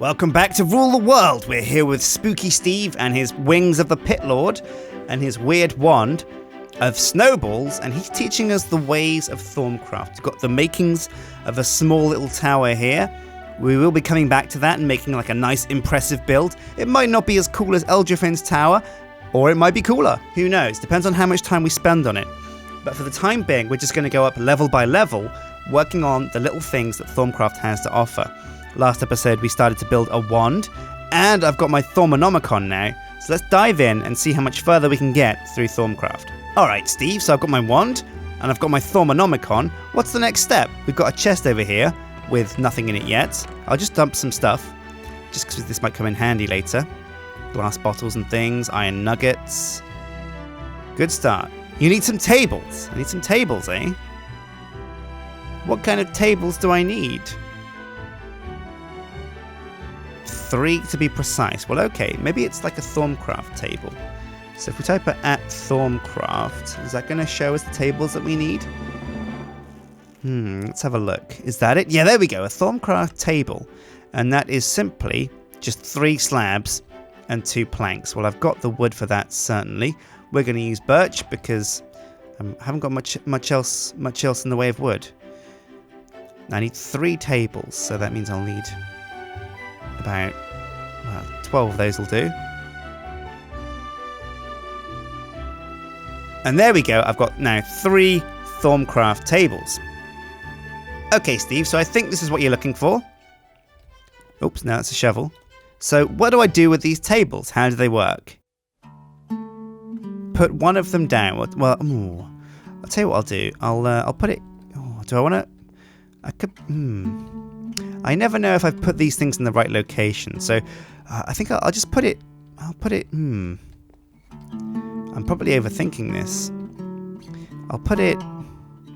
Welcome back to Rule the World. We're here with Spooky Steve and his Wings of the Pit Lord and his weird wand of snowballs, and he's teaching us the ways of Thorncraft. We've got the makings of a small little tower here. We will be coming back to that and making like a nice impressive build. It might not be as cool as Eldrithin's tower, or it might be cooler. Who knows? Depends on how much time we spend on it. But for the time being, we're just going to go up level by level, working on the little things that Thorncraft has to offer. Last episode, we started to build a wand, and I've got my Thaumometer now, so let's dive in and see how much further we can get through Thorncraft. Alright, Steve, so I've got my wand, and I've got my Thaumometer. What's the next step? We've got a chest over here with nothing in it yet. I'll just dump some stuff, just because this might come in handy later. Glass bottles and things, iron nuggets. Good start. You need some tables. I need some tables, eh? What kind of tables do I need? 3 to be precise. Well, okay, maybe it's like a Thorncraft table. So if we type it at Thorncraft, is that going to show us the tables that we need? Let's have a look. Is that it? Yeah, there we go. A Thorncraft table. And that is simply just 3 slabs and 2 planks. Well, I've got the wood for that, certainly. We're going to use birch because I haven't got much else in the way of wood. I need 3 tables, so that means I'll need about 12 of those will do. And there we go. I've got now 3 Thorncraft tables. Okay, Steve, so I think this is what you're looking for. Oops, now it's a shovel. So what do I do with these tables? How do they work? Put one of them down. Well, I'll tell you what I'll do. I'll put it... Oh, do I want to... I could... I never know if I've put these things in the right location. So I think I'll just put it... I'll put it... I'm probably overthinking this. I'll put it...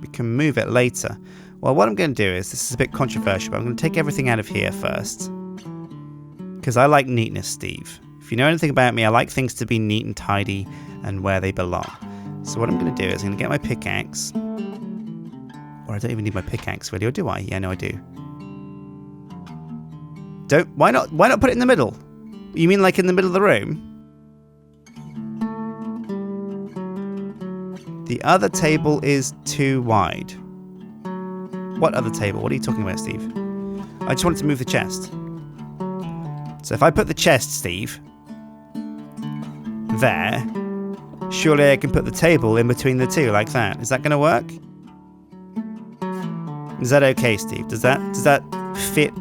We can move it later. Well, what I'm going to do is... This is a bit controversial, but I'm going to take everything out of here first. Because I like neatness, Steve. If you know anything about me, I like things to be neat and tidy and where they belong. So what I'm going to do is I'm going to get my pickaxe. Or I don't even need my pickaxe really, or do I? Yeah, no, I do. Why not put it in the middle? You mean like in the middle of the room? The other table is too wide. What other table? What are you talking about, Steve? I just wanted to move the chest. So if I put the chest, Steve, there, surely I can put the table in between the two like that. Is that going to work? Is that okay, Steve? Does that fit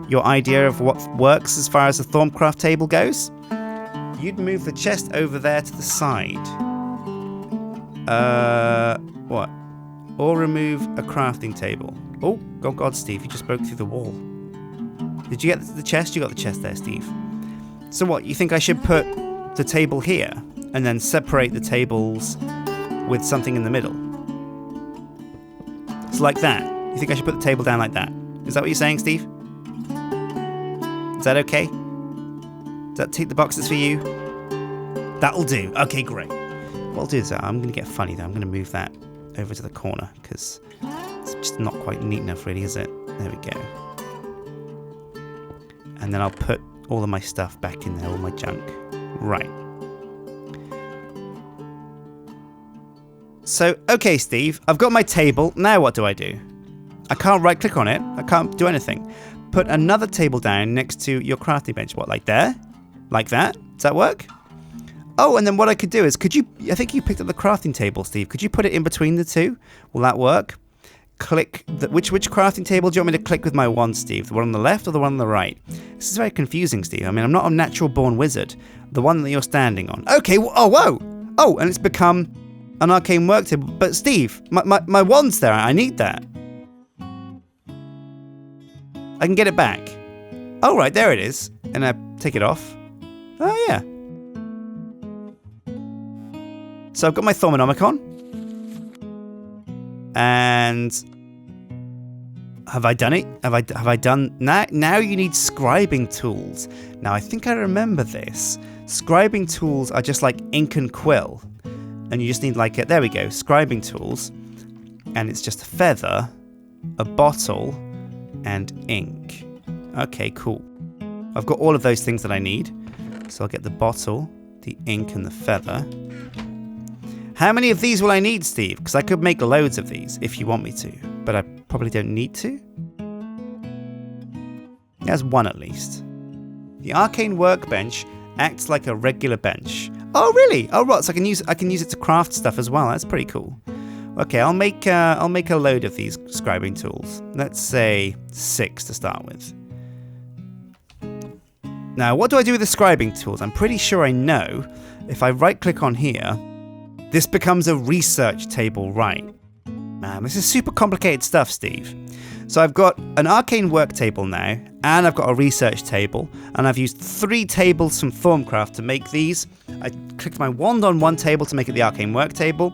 your idea of what works as far as the Thorncraft table goes? You'd move the chest over there to the side. What? Or remove a crafting table. Oh, God, Steve, you just broke through the wall. Did you get the chest? You got the chest there, Steve. So what, you think I should put the table here and then separate the tables with something in the middle? It's like that. You think I should put the table down like that? Is that what you're saying, Steve? Is that okay? Does that tick the boxes for you? That'll do. Okay, great. What I'll do is I'm going to get funny though. I'm going to move that over to the corner because it's just not quite neat enough really, is it? There we go. And then I'll put all of my stuff back in there, all my junk. Right. So, okay, Steve, I've got my table. Now what do I do? I can't right click on it. I can't do anything. Put another table down next to your crafting bench. What, like there? Like that? Does that work? Oh, and then what I could do is, I think you picked up the crafting table, Steve. Could you put it in between the two? Will that work? Click, which crafting table do you want me to click with my wand, Steve? The one on the left or the one on the right? This is very confusing, Steve. I mean, I'm not a natural born wizard. The one that you're standing on. Okay, oh, whoa! Oh, and it's become an arcane work table. But Steve, my wand's there. I need that. I can get it back. Oh, right, there it is. And I take it off. Oh, yeah. So I've got my Thaumometer. And have I done it? Have I done... Now you need scribing tools. Now, I think I remember this. Scribing tools are just like ink and quill. And you just need like... There we go. Scribing tools. And it's just a feather, a bottle, and ink. Okay, cool. I've got all of those things that I need. So I'll get the bottle, the ink, and the feather. How many of these will I need, Steve? Because I could make loads of these if you want me to, but I probably don't need to. There's one at least. The Arcane workbench acts like a regular bench. Oh, really? Oh, right. So I can use it to craft stuff as well. That's pretty cool. Okay, I'll make a load of these scribing tools. Let's say 6 to start with. Now, what do I do with the scribing tools? I'm pretty sure I know. If I right-click on here, this becomes a research table, right? Man, this is super complicated stuff, Steve. So I've got an arcane work table now, and I've got a research table, and I've used 3 tables from Thorncraft to make these. I clicked my wand on one table to make it the arcane work table,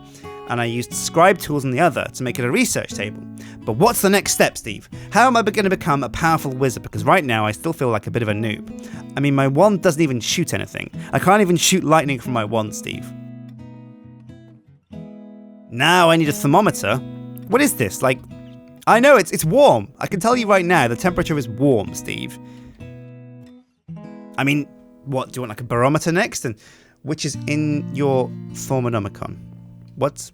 and I used scribe tools on the other to make it a research table. But what's the next step, Steve? How am I going to become a powerful wizard? Because right now I still feel like a bit of a noob. I mean, my wand doesn't even shoot anything. I can't even shoot lightning from my wand, Steve. Now I need a thermometer. What is this? Like, I know it's warm. I can tell you right now, the temperature is warm, Steve. I mean, what, do you want like a barometer next? And which is in your Thaumometer? What's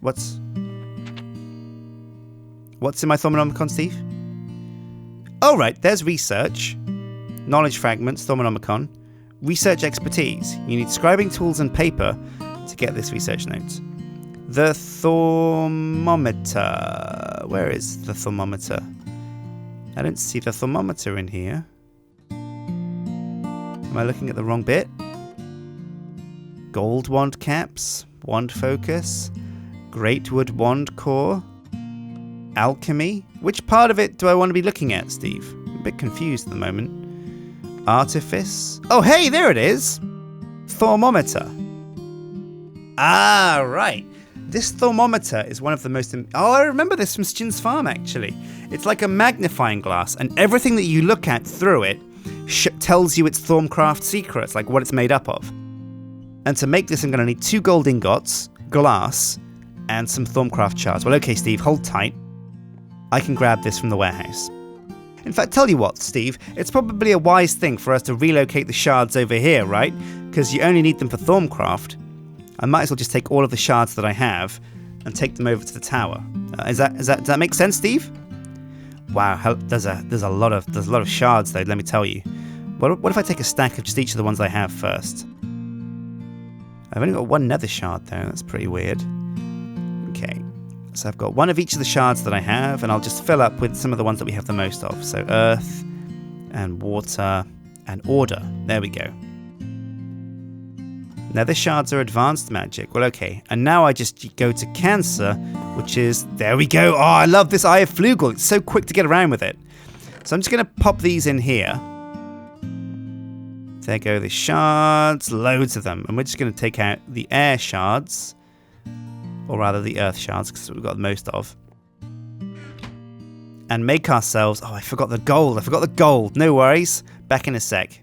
in my Thaumometer, Steve? Oh, right, there's research, knowledge fragments, Thaumometer, research expertise. You need scribing tools and paper to get this research note. The Thaumometer. Where is the Thaumometer? I don't see the Thaumometer in here. Am I looking at the wrong bit? Gold wand caps, wand focus, great wood wand core, alchemy. Which part of it do I want to be looking at, Steve? I'm a bit confused at the moment. Artifice. Oh, hey, there it is. Thaumometer. Ah, right. This Thaumometer is one of the most... Oh, I remember this from Stin's farm, actually. It's like a magnifying glass, and everything that you look at through it tells you its Thorncraft secrets, like what it's made up of. And to make this, I'm going to need 2 gold ingots, glass, and some Thorncraft shards. Well, okay, Steve, hold tight. I can grab this from the warehouse. In fact, tell you what, Steve, it's probably a wise thing for us to relocate the shards over here, right? Because you only need them for Thorncraft. I might as well just take all of the shards that I have and take them over to the tower. Does that make sense, Steve? Wow, there's a lot of shards though. Let me tell you. What if I take a stack of just each of the ones I have first? I've only got 1 nether shard though. That's pretty weird. Okay, so I've got 1 of each of the shards that I have, and I'll just fill up with some of the ones that we have the most of. So earth and water and order. There we go. Nether shards are advanced magic. Well, okay. And now I just go to cancer, which is... There we go. Oh, I love this Eye of Flugel. It's so quick to get around with it. So I'm just going to pop these in here. There go the shards. Loads of them. And we're just going to take out the air shards. Or rather the earth shards, because we've got the most of. And make ourselves... Oh, I forgot the gold. No worries. Back in a sec.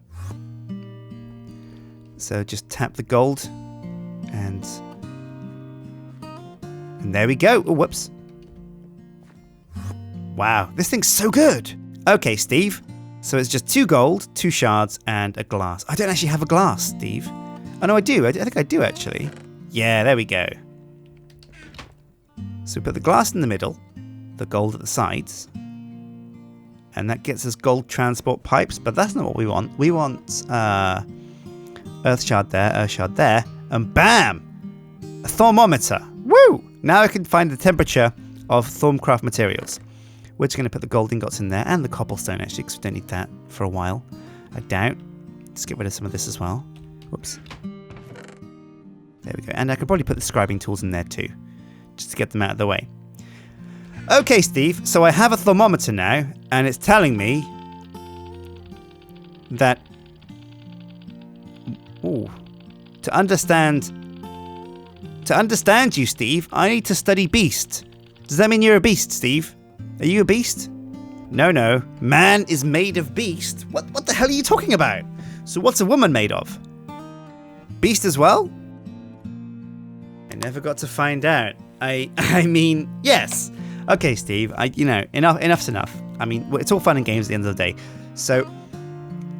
So just tap the gold, and there we go. Oh, whoops. Wow, this thing's so good. Okay, Steve. So it's just 2 gold, 2 shards, and a glass. I don't actually have a glass, Steve. Oh, no, I do. I think I do, actually. Yeah, there we go. So we put the glass in the middle, the gold at the sides, and that gets us gold transport pipes, but that's not what we want. We want... earth shard there, and bam! A thermometer. Woo! Now I can find the temperature of Thorncraft materials. We're just going to put the gold ingots in there, and the cobblestone actually, because we don't need that for a while. I doubt. Let's get rid of some of this as well. Whoops. There we go. And I could probably put the scribing tools in there too, just to get them out of the way. Okay, Steve, so I have a thermometer now, and it's telling me that... Ooh. To understand you, Steve, I need to study beast. Does that mean you're a beast, Steve? Are you a beast? No. Man is made of beast. What the hell are you talking about? So what's a woman made of? Beast as well? I never got to find out. I mean, yes. Okay, Steve. Enough's enough. I mean, it's all fun and games at the end of the day. So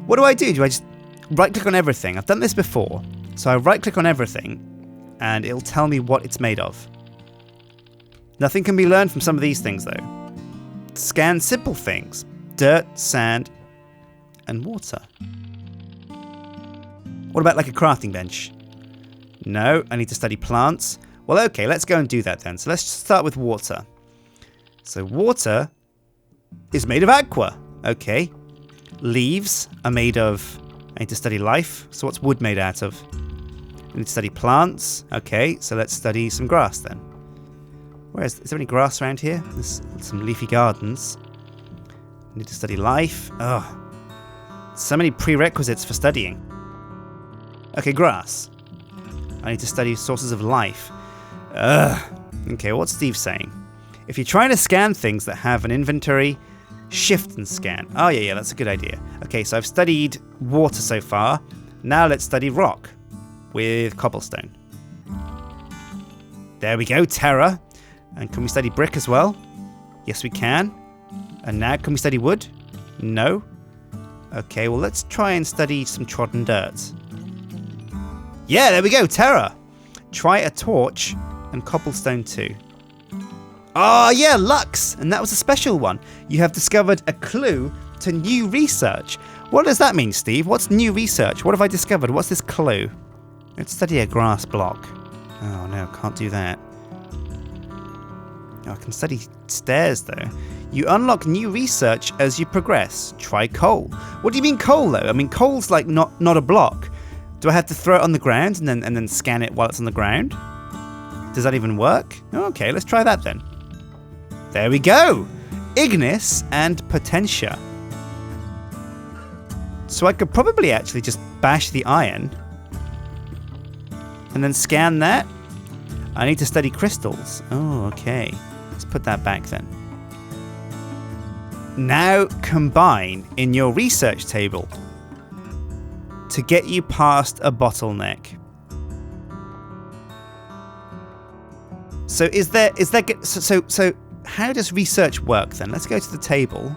What do I do? Do I just right-click on everything? I've done this before. So I right-click on everything, and it'll tell me what it's made of. Nothing can be learned from some of these things, though. Scan simple things. Dirt, sand, and water. What about like a crafting bench? No, I need to study plants. Well, okay, let's go and do that then. So let's start with water. So water is made of aqua. Okay. Leaves are made of... I need to study life. So what's wood made out of? I need to study plants. Okay, so let's study some grass then. Is there any grass around here? There's some leafy gardens. I need to study life. Oh, so many prerequisites for studying. Okay, grass. I need to study sources of life. Okay, what's Steve saying? If you're trying to scan things that have an inventory, shift and scan. Oh, yeah, that's a good idea. Okay, so I've studied water so far. Now let's study rock with cobblestone. There we go, terra. And can we study brick as well? Yes, we can. And now, can we study wood? No. Okay, well, let's try and study some trodden dirt. Yeah, there we go, terra. Try a torch and cobblestone too. Oh, yeah, Lux. And that was a special one. You have discovered a clue to new research. What does that mean, Steve? What's new research? What have I discovered? What's this clue? Let's study a grass block. Oh, no, can't do that. Oh, I can study stairs, though. You unlock new research as you progress. Try coal. What do you mean coal, though? I mean, coal's like not a block. Do I have to throw it on the ground and then scan it while it's on the ground? Does that even work? Okay, let's try that then. There we go! Ignis and Potentia. So I could probably actually just bash the iron and then scan that. I need to study crystals. Oh, okay. Let's put that back then. Now combine in your research table to get you past a bottleneck. So so how does research work then? Let's go to the table.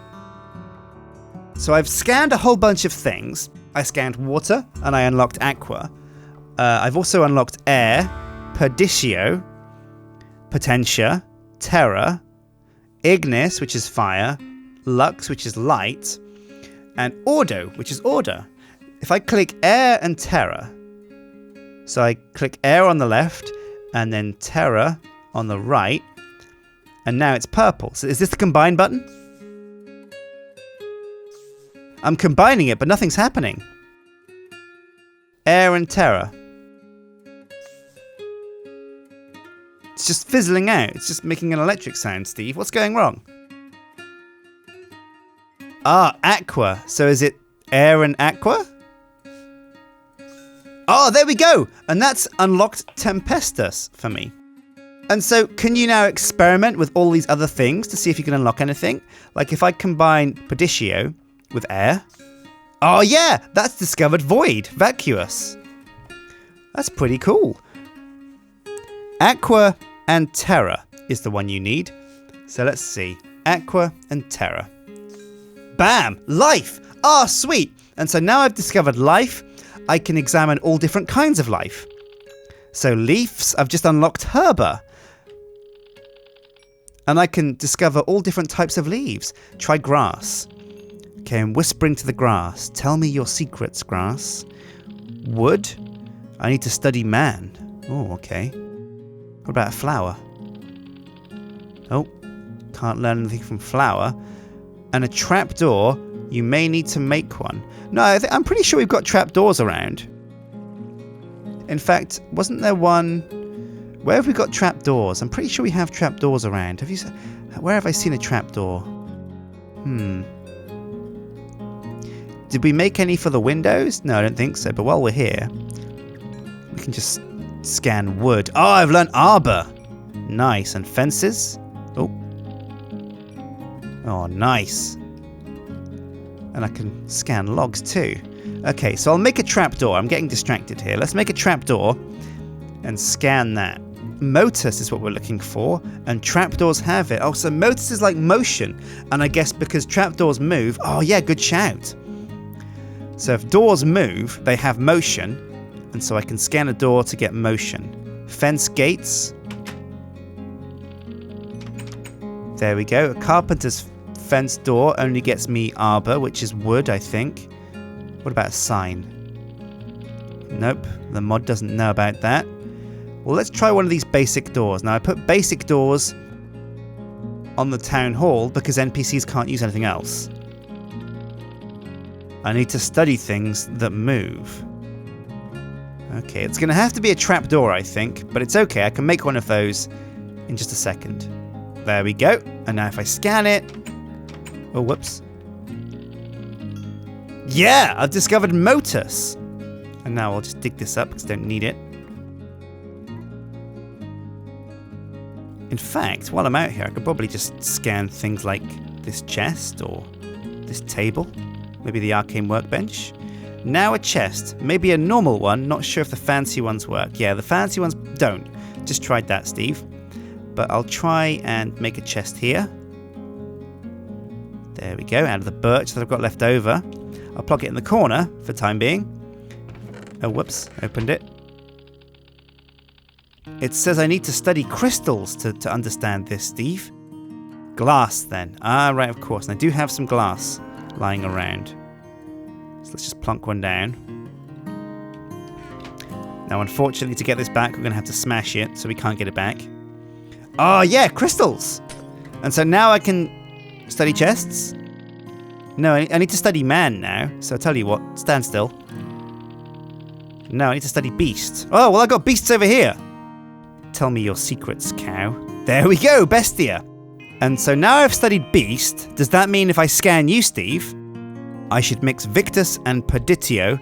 So I've scanned a whole bunch of things. I scanned water and I unlocked aqua. I've also unlocked air, Perdicio, Potentia, Terra, Ignis, which is fire, Lux, which is light, and Ordo, which is order. If I click air and Terra, so I click air on the left and then Terra on the right, and now it's purple. So is this the combine button? I'm combining it, but nothing's happening. Air and Terra. It's just fizzling out. It's just making an electric sound, Steve. What's going wrong? Ah, aqua. So is it air and aqua? Oh, there we go. And that's unlocked Tempestus for me. And so can you now experiment with all these other things to see if you can unlock anything? Like if I combine Perdicio with air. Oh yeah, that's discovered void, vacuous. That's pretty cool. Aqua and Terra is the one you need. So let's see. Aqua and Terra. Bam! Life! Ah, sweet! And so now I've discovered life, I can examine all different kinds of life. So leaves, I've just unlocked herba. And I can discover all different types of leaves. Try grass. Okay, I'm whispering to the grass. Tell me your secrets, grass. Wood? I need to study man. Oh, okay. What about a flower? Oh, can't learn anything from flower. And a trapdoor, you may need to make one. No, I'm pretty sure we've got trapdoors around. In fact, wasn't there one... Where have we got trapdoors? I'm pretty sure we have trapdoors around. Where have I seen a trapdoor? Did we make any for the windows? No, I don't think so. But while we're here, we can just scan wood. Oh, I've learned arbor. Nice. And fences. Oh. Oh, nice. And I can scan logs too. Okay, so I'll make a trapdoor. I'm getting distracted here. Let's make a trapdoor and scan that. Motus is what we're looking for, and trapdoors have it. Oh, so motus is like motion, and I guess because trapdoors move. Oh yeah, good shout. So if doors move, they have motion, and so I can scan a door to get motion. Fence gates. There we go. A carpenter's fence door only gets me arbor, which is wood, I think. What about a sign? Nope, the mod doesn't know about that. Well, let's try one of these basic doors. Now, I put basic doors on the town hall because NPCs can't use anything else. I need to study things that move. Okay, it's going to have to be a trap door, I think, but it's okay. I can make one of those in just a second. There we go. And now if I scan it... Oh, whoops. Yeah, I've discovered Motus. And now I'll just dig this up because I don't need it. In fact, while I'm out here, I could probably just scan things like this chest or this table. Maybe the Arcane workbench. Now a chest. Maybe a normal one. Not sure if the fancy ones work. Yeah, the fancy ones don't. Just tried that, Steve. But I'll try and make a chest here. There we go, out of the birch that I've got left over. I'll plug it in the corner for the time being. Oh, whoops, opened it. It says I need to study crystals to understand this, Steve. Glass, then. Ah, right, of course. And I do have some glass lying around. So let's just plunk one down. Now, unfortunately, to get this back, we're going to have to smash it, so we can't get it back. Oh, yeah, crystals! And so now I can study chests? No, I need to study man now, so I'll tell you what, stand still. No, I need to study beast. Oh, well, I got beasts over here. Tell me your secrets, cow. There we go, bestia. And so now I've studied beast. Does that mean if I scan you, Steve, I should mix Victus and Perditio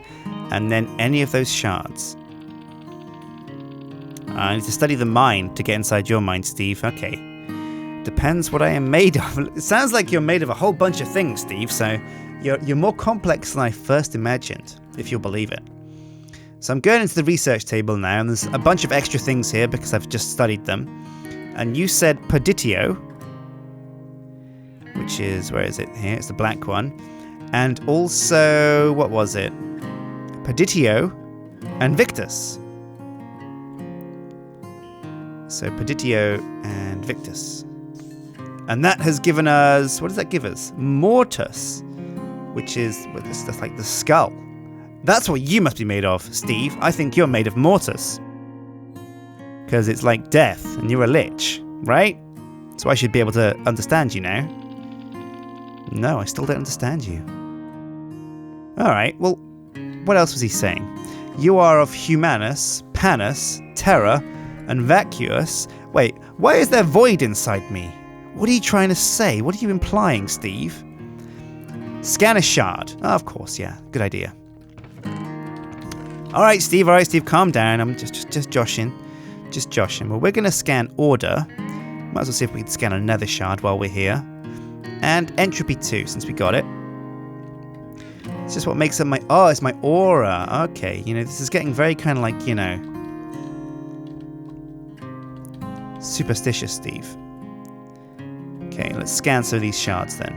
and then any of those shards? I need to study the mind to get inside your mind, Steve. Okay. Depends what I am made of. It sounds like you're made of a whole bunch of things, Steve, so you're more complex than I first imagined, if you'll believe it. So I'm going into the research table now, and there's a bunch of extra things here because I've just studied them. And you said Perditio, which is, where is it? Here, it's the black one. And also, what was it? Perditio and Victus. So Perditio and Victus. And that has given us, what does that give us? Mortis, which is, that's like the skull. That's what you must be made of, Steve. I think you're made of mortis. Because it's like death, and you're a lich, right? So I should be able to understand you now. No, I still don't understand you. Alright, well, what else was he saying? You are of Humanus, Panus, Terra, and Vacuous. Wait, why is there void inside me? What are you trying to say? What are you implying, Steve? Scan a shard. Oh, of course, yeah. Good idea. Alright, Steve, calm down. I'm just joshing. Just joshing. Well, we're going to scan order. Might as well see if we can scan another shard while we're here. And entropy 2, since we got it. It's just what makes up my... Oh, it's my aura. Okay, you know, this is getting very kind of like, you know... superstitious, Steve. Okay, let's scan some of these shards then.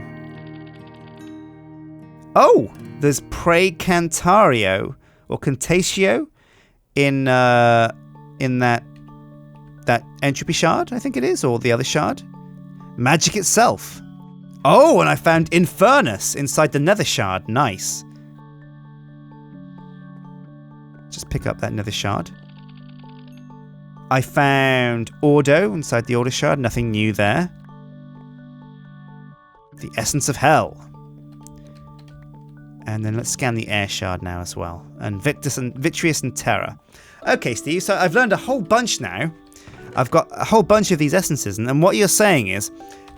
Oh! There's Precantario or Cantatio in that entropy shard, I think it is, or the other shard. Magic itself. Oh, and I found Infernus inside the nether shard. Nice. Just pick up that nether shard. I found Ordo inside the Ordo shard. Nothing new there. The Essence of Hell. And then let's scan the air shard now as well. And Vitreous and Terra. Okay, Steve, so I've learned a whole bunch now. I've got a whole bunch of these essences. And what you're saying is,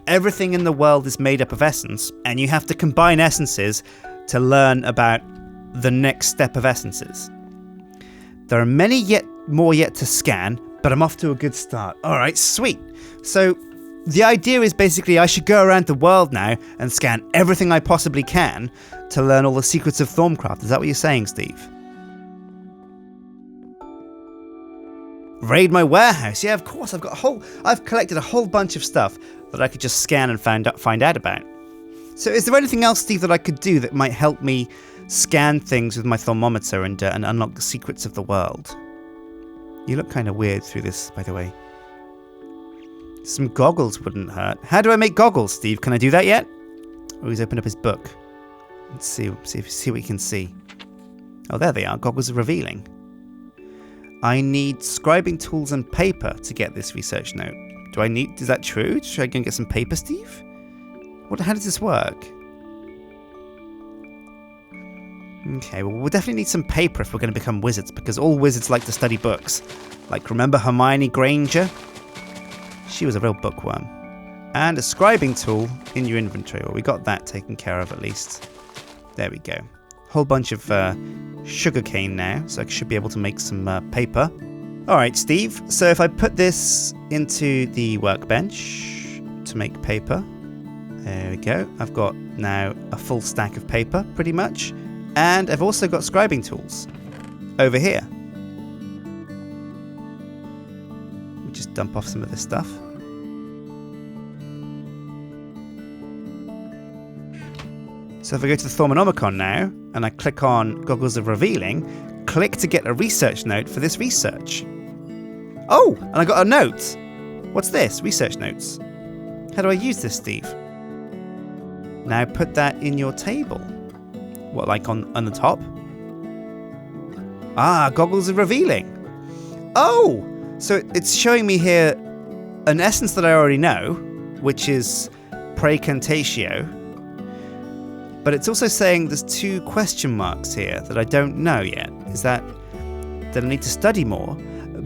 everything in the world is made up of essence. And you have to combine essences to learn about the next step of essences. There are many more yet to scan, but I'm off to a good start. Alright, sweet. So, the idea is basically I should go around the world now and scan everything I possibly can to learn all the secrets of Thorncraft. Is that what you're saying, Steve? Raid my warehouse. Yeah, of course. I've collected a whole bunch of stuff that I could just scan and find out about. So is there anything else, Steve, that I could do that might help me scan things with my Thaumometer and unlock the secrets of the world? You look kind of weird through this, by the way. Some goggles wouldn't hurt. How do I make goggles, Steve? Can I do that yet? Oh, he's opened up his book. Let's see what you can see. Oh, there they are. Goggles are revealing. I need scribing tools and paper to get this research note. Is that true? Should I go and get some paper, Steve? How does this work? Okay, well, we'll definitely need some paper if we're going to become wizards, because all wizards like to study books. Like, remember Hermione Granger? She was a real bookworm. And a scribing tool in your inventory. Well, we got that taken care of at least. There we go. Whole bunch of sugarcane now, so I should be able to make some paper. Alright, Steve, so if I put this into the workbench to make paper, there we go. I've got now a full stack of paper, pretty much. And I've also got scribing tools over here. We'll just dump off some of this stuff. So if I go to the Thaumometer now, and I click on Goggles of Revealing, click to get a research note for this research. Oh, and I got a note. What's this? Research notes. How do I use this, Steve? Now put that in your table. What, like on the top? Ah, Goggles of Revealing. Oh, so it's showing me here an essence that I already know, which is Praecantatio. But it's also saying there's 2 question marks here that I don't know yet. Is that I need to study more?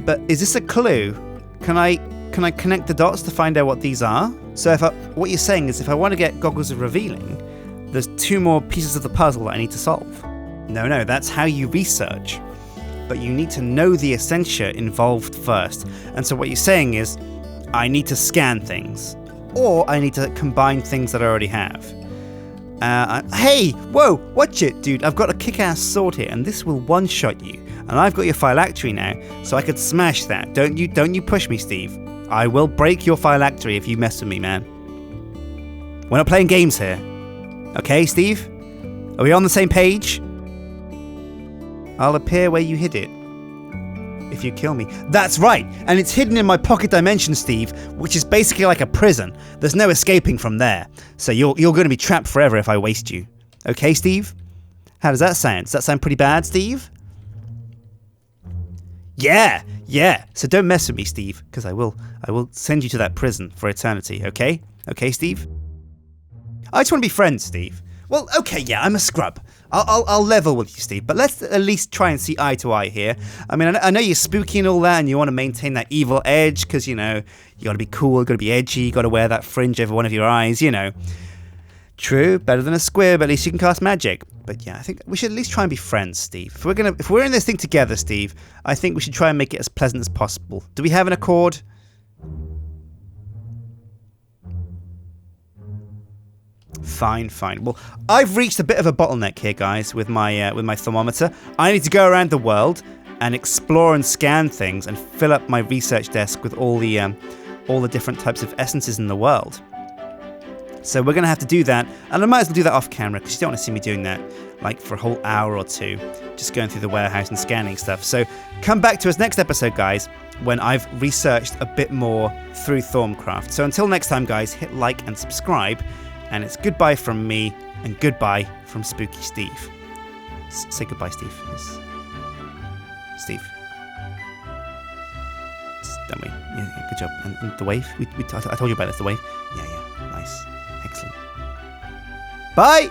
But is this a clue? Can I connect the dots to find out what these are? So what you're saying is if I want to get Goggles of Revealing, there's 2 more pieces of the puzzle that I need to solve. No, that's how you research. But you need to know the Essentia involved first. And so what you're saying is, I need to scan things. Or I need to combine things that I already have. Hey, whoa, watch it, dude. I've got a kick-ass sword here, and this will one-shot you. And I've got your phylactery now, so I could smash that. Don't you push me, Steve. I will break your phylactery if you mess with me, man. We're not playing games here. Okay, Steve? Are we on the same page? I'll appear where you hid it. If you kill me. That's right! And it's hidden in my pocket dimension, Steve, which is basically like a prison. There's no escaping from there. So you're going to be trapped forever if I waste you. Okay, Steve? How does that sound? Does that sound pretty bad, Steve? Yeah! So don't mess with me, Steve, because I will send you to that prison for eternity, okay? Okay, Steve? I just want to be friends, Steve. Well, okay, yeah, I'm a scrub. I'll level with you, Steve, but let's at least try and see eye to eye here. I mean, I know you're spooky and all that, and you want to maintain that evil edge, because, you know, you got to be cool, you got to be edgy, you got to wear that fringe over one of your eyes, you know. True, better than a squib, at least you can cast magic. But yeah, I think we should at least try and be friends, Steve. If we're in this thing together, Steve, I think we should try and make it as pleasant as possible. Do we have an accord? Fine. Well, I've reached a bit of a bottleneck here, guys, with my Thaumometer. I need to go around the world and explore and scan things and fill up my research desk with all the different types of essences in the world. So we're going to have to do that, and I might as well do that off camera, because you don't want to see me doing that like for a whole hour or 2, just going through the warehouse and scanning stuff. So come back to us next episode, guys, when I've researched a bit more through Thorncraft. So until next time, guys, hit like and subscribe, and it's goodbye from me and goodbye from Spooky Steve. Say goodbye, Steve. Yes. Steve. Don't we? Yeah, good job. And the wave? I told you about this, the wave. Yeah, nice. Excellent. Bye!